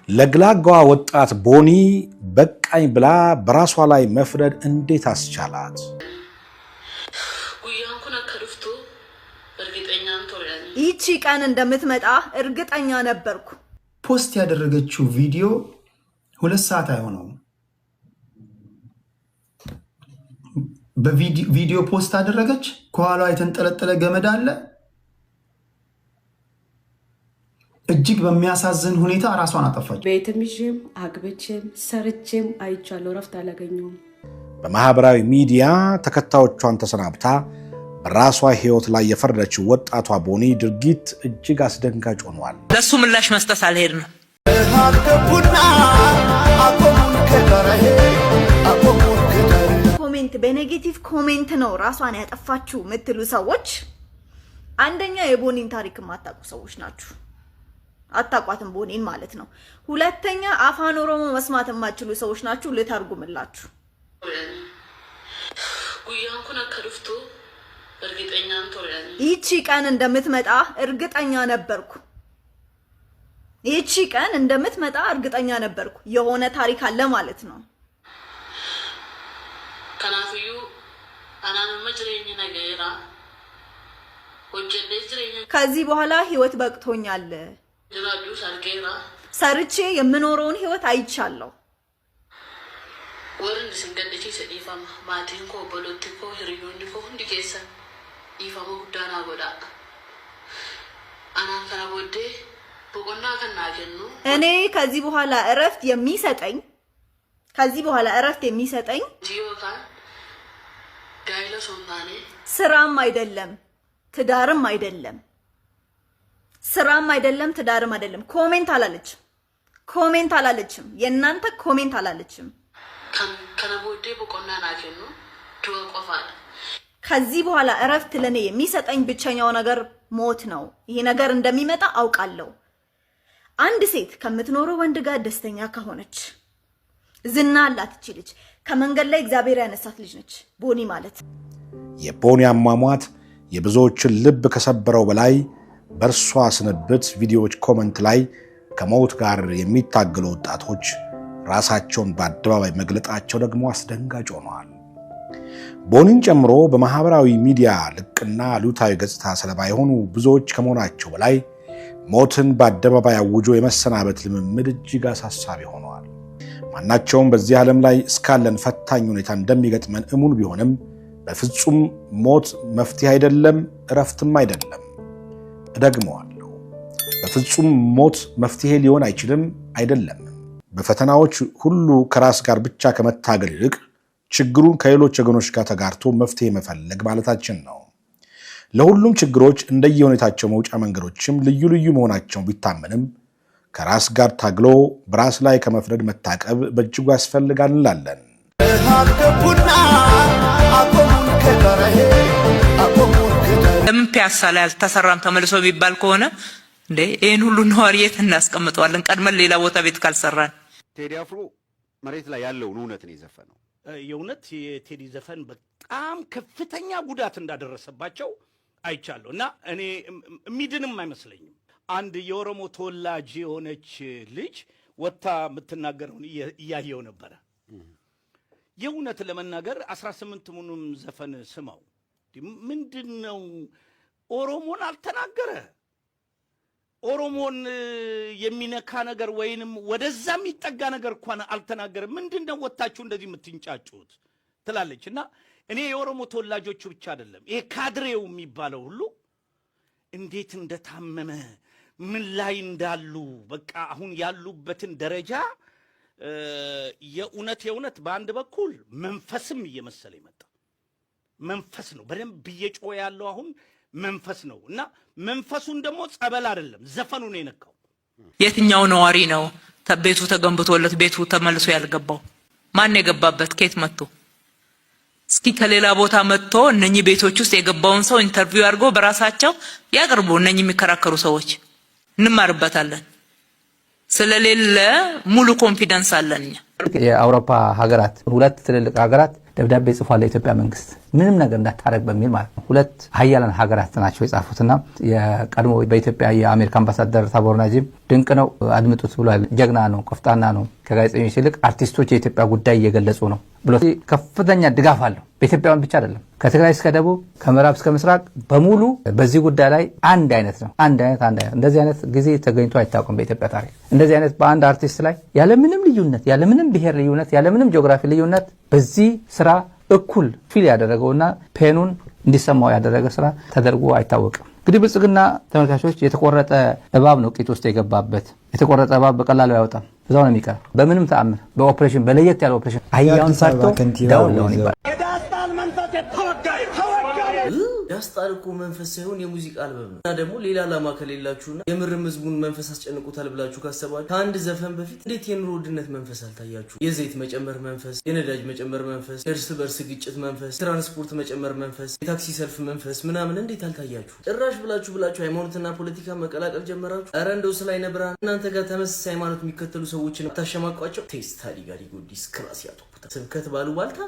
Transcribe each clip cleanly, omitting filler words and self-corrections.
ለግላጋዋ ወጣት ቦኒ በቃኝ ብላ በራሷ ላይ መፍረድ እንዴት አስቻላት? ይቺ ቀን እንደምትመጣ እርግጠኛ ነበርኩ። ፖስት ያደረገችው ቪዲዮ 2 ሰዓት አይሆነውም። በቪዲዮ ፖስት አደረገች። ከኋላዋ የተንጠለጠለ ገመድ አለ። እጅግ በሚያሳዝን ሁኔታ ራሷን አጠፋች። ቤትምሽም አግብቼም ሰርቼም አይቻለሁ፣ ረፍት አላገኘሁም። በማህበራዊ ሚዲያ ተከታዮቿን ተሰናብታ በራሷ ህይወት ላይ የፈረደችው ወጣቷ ቦኒ ድርጊት እጅግ አስደንጋጭ ሆኗል። ለሱ ምላሽ መስጠት አልሄድንም። ኮሜንት በኔጌቲቭ ኮሜንት ነው ራሷን ያጠፋችው የምትሉ ሰዎች አንደኛ የቦኒን ታሪክ የማታውቁ ሰዎች ናችሁ። አታቋትም ቦኒን ማለት ነው። ሁለተኛ አፋን ኦሮሞ መስማት የማትችሉ ሰዎች ናችሁ። ልተርጉምላችሁ። ይቺ ቀን እንደምትመጣ እርግጠኛ ነበርኩ። ይቺ ቀን እንደምትመጣ እርግጠኛ ነበርኩ። የሆነ ታሪክ አለ ማለት ነው። ከናፍዩ አናን መጅረኝ ነገራ ከዚህ በኋላ ህይወት በቅቶኛል። ሰርቼ የምኖረውን ህይወት አይቻለሁ። ወርን ሲንገድቺ ሰዲፋማ ማቲንኮ ቦሎቲኮ ህሪዮንዲኮ እንዲኬሰ ይፋሙ ጉዳና ጎዳ አናን ከናቦዴ በቆና ከናገኑ እኔ ከዚህ በኋላ እረፍት የሚሰጠኝ ጂዮካ ጋይለ ሶናኔ ስራም አይደለም ትዳርም አይደለም። ትዳርም አይደለም። ኮሜንት አላለችም። የእናንተ ኮሜንት አላለችም። ከነቦዴ በቆና ናገኑ ዱቆፋል ከዚህ በኋላ እረፍት ለኔ የሚሰጠኝ ብቸኛው ነገር ሞት ነው። ይሄ ነገር እንደሚመጣ አውቃለሁ። አንድ ሴት ከምትኖረው ወንድ ጋር ደስተኛ ከሆነች ዝና አላት። እቺ ልጅ ከመንገድ ላይ እግዚአብሔር ያነሳት ልጅ ነች ቦኒ ማለት። የቦኒ አሟሟት የብዙዎችን ልብ ከሰበረው በላይ በእርሷ ስንብት ቪዲዮዎች ኮመንት ላይ ከሞት ጋር የሚታገሉ ወጣቶች ራሳቸውን በአደባባይ መግለጣቸው ደግሞ አስደንጋጭ ሆነዋል። ቦኒን ጨምሮ በማህበራዊ ሚዲያ ልቅና አሉታዊ ገጽታ ሰለባ የሆኑ ብዙዎች ከመሆናቸው በላይ ሞትን በአደባባይ አውጆ የመሰናበት ልምምድ እጅግ አሳሳቢ ሆነዋል። ማናቸውም በዚህ ዓለም ላይ እስካለን ፈታኝ ሁኔታ እንደሚገጥመን እሙን ቢሆንም በፍጹም ሞት መፍትሄ አይደለም፣ እረፍትም አይደለም። እደግመዋለሁ፣ በፍጹም ሞት መፍትሄ ሊሆን አይደለም። በፈተናዎች ሁሉ ከራስ ጋር ብቻ ከመታገል ይልቅ ችግሩን ከሌሎች ወገኖች ጋር ተጋርቶ መፍትሄ መፈለግ ማለታችን ነው። ለሁሉም ችግሮች እንደየሁኔታቸው መውጫ መንገዶችም ልዩ ልዩ መሆናቸውን ቢታመንም ከራስ ጋር ታግሎ በራስ ላይ ከመፍረድ መታቀብ በእጅጉ ያስፈልጋል እንላለን። ለምን ፒያሳ ላይ አልተሰራም ተመልሶ ቢባል ከሆነ እንዴ ይሄን ሁሉ ነዋሪ የት እናስቀምጠዋለን? ቀድመን ሌላ ቦታ ቤት ካልሰራን። ቴዲ አፍሮ መሬት ላይ ያለውን እውነት ነው የዘፈነው። የእውነት የቴዲ ዘፈን በጣም ከፍተኛ ጉዳት እንዳደረሰባቸው አይቻለሁ እና እኔ የሚድንም አይመስለኝም። አንድ የኦሮሞ ተወላጅ የሆነች ልጅ ወጣ የምትናገረውን እያየው ነበረ። የእውነት ለመናገር 18 ሙኑም ዘፈን ስማው ምንድነው? ኦሮሞን አልተናገረ፣ ኦሮሞን የሚነካ ነገር ወይንም ወደዛ የሚጠጋ ነገር እንኳን አልተናገረ። ምንድነው ወጣችሁ እንደዚህ የምትንጫጩት ትላለች። እና እኔ የኦሮሞ ተወላጆቹ ብቻ አይደለም ይሄ ካድሬው የሚባለው ሁሉ እንዴት እንደታመመ ምን ላይ እንዳሉ በቃ አሁን ያሉበትን ደረጃ የእውነት በአንድ በኩል መንፈስም እየመሰለ ይመጣ መንፈስ ነው። በደንብ እየጮኸ ያለው አሁን መንፈስ ነው እና መንፈሱን ደግሞ ጸበል አይደለም ዘፈኑ ነው የነካው። የትኛው ነዋሪ ነው ቤቱ ተገንብቶለት ቤቱ ተመልሶ ያልገባው? ማን የገባበት? ከየት መጥቶ? እስኪ ከሌላ ቦታ መጥቶ እነኚህ ቤቶች ውስጥ የገባውን ሰው ኢንተርቪው አድርጎ በራሳቸው ያቀርቡ። እነኚህ የሚከራከሩ ሰዎች እንማርበታለን። ስለሌለ ሙሉ ኮንፊደንስ አለን። የአውሮፓ ሀገራት 2 ትልልቅ ሀገራት ደብዳቤ ጽፏል ለኢትዮጵያ መንግስት ምንም ነገር እንዳታረግ በሚል ማለት ነው። ሁለት ሀያላን ሀገራት ናቸው የጻፉትና የቀድሞ በኢትዮጵያ የአሜሪካ አምባሳደር ታቦር ናጂብ ድንቅ ነው አድምጡት ብሏል። ጀግና ነው፣ ቆፍጣና ነው፣ ከጋዜጠኞች ይልቅ አርቲስቶች የኢትዮጵያ ጉዳይ እየገለጹ ነው ብሎ ከፍተኛ ድጋፍ አለው። በኢትዮጵያውያን ብቻ አይደለም፣ ከትግራይ እስከ ደቡብ ከምዕራብ እስከ ምስራቅ በሙሉ በዚህ ጉዳይ ላይ አንድ አይነት ነው። አንድ አይነት እንደዚህ አይነት ጊዜ ተገኝቶ አይታወቅም በኢትዮጵያ ታሪክ። እንደዚህ አይነት በአንድ አርቲስት ላይ ያለምንም ልዩነት፣ ያለምንም ብሔር ልዩነት፣ ያለምንም ጂኦግራፊ ልዩነት በዚህ ስራ እኩል ፊል ያደረገውና ፔኑን እንዲሰማው ያደረገ ስራ ተደርጎ አይታወቅም። እንግዲህ ብልጽግና ተመልካቾች የተቆረጠ እባብ ነው ቂጥ ውስጥ የገባበት። የተቆረጠ እባብ በቀላሉ አይወጣም፣ እዛው ነው የሚቀር። በምንም ተአምር በኦፕሬሽን በለየት ያለ ኦፕሬሽን አህያውን ሳቶ ዳውላውን ይባላል። ያስጣል እኮ መንፈስ ሳይሆን የሙዚቃ አልበም ነው። እና ደግሞ ሌላ ዓላማ ከሌላችሁና የምርም ህዝቡን መንፈስ አስጨንቁታል ብላችሁ ካሰባችሁ ከአንድ ዘፈን በፊት እንዴት የኑሮ ውድነት መንፈስ አልታያችሁ? የዘይት መጨመር መንፈስ፣ የነዳጅ መጨመር መንፈስ፣ የእርስ በርስ ግጭት መንፈስ፣ ትራንስፖርት መጨመር መንፈስ፣ የታክሲ ሰልፍ መንፈስ ምናምን እንዴት አልታያችሁ? ጭራሽ ብላችሁ ሃይማኖትና ፖለቲካ መቀላቀል ጀመራችሁ። ኧረ እንደው ስላይ ነብራ እናንተ ጋር ተመሳሳይ ሃይማኖት የሚከተሉ ሰዎችን ታሸማቋቸው። ቴስታ ሊጋሪ ጎዲስ ክላስ ያቶኩታ ስብከት ባሉ ባልታ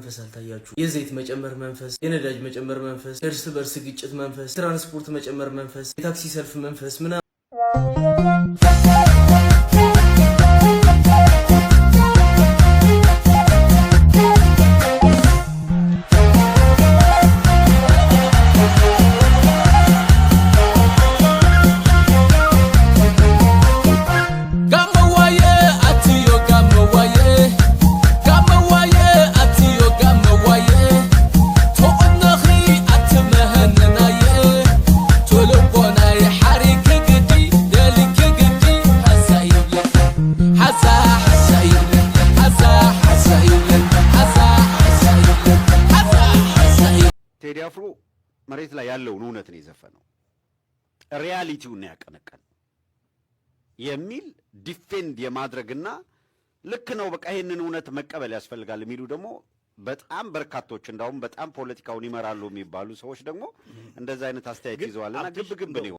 መንፈስ አልታያችሁ? የዘይት መጨመር መንፈስ፣ የነዳጅ መጨመር መንፈስ፣ የእርስ በርስ ግጭት መንፈስ፣ ትራንስፖርት መጨመር መንፈስ፣ የታክሲ ሰልፍ መንፈስ ምናምን ቴዲ አፍሮ መሬት ላይ ያለውን እውነት ነው የዘፈነው። ሪያሊቲውን ያቀነቀን የሚል ዲፌንድ የማድረግና ልክ ነው በቃ ይሄንን እውነት መቀበል ያስፈልጋል የሚሉ ደግሞ በጣም በርካቶች እንዳውም በጣም ፖለቲካውን ይመራሉ የሚባሉ ሰዎች ደግሞ እንደዛ አይነት አስተያየት ይዘዋልና ግብ ነው።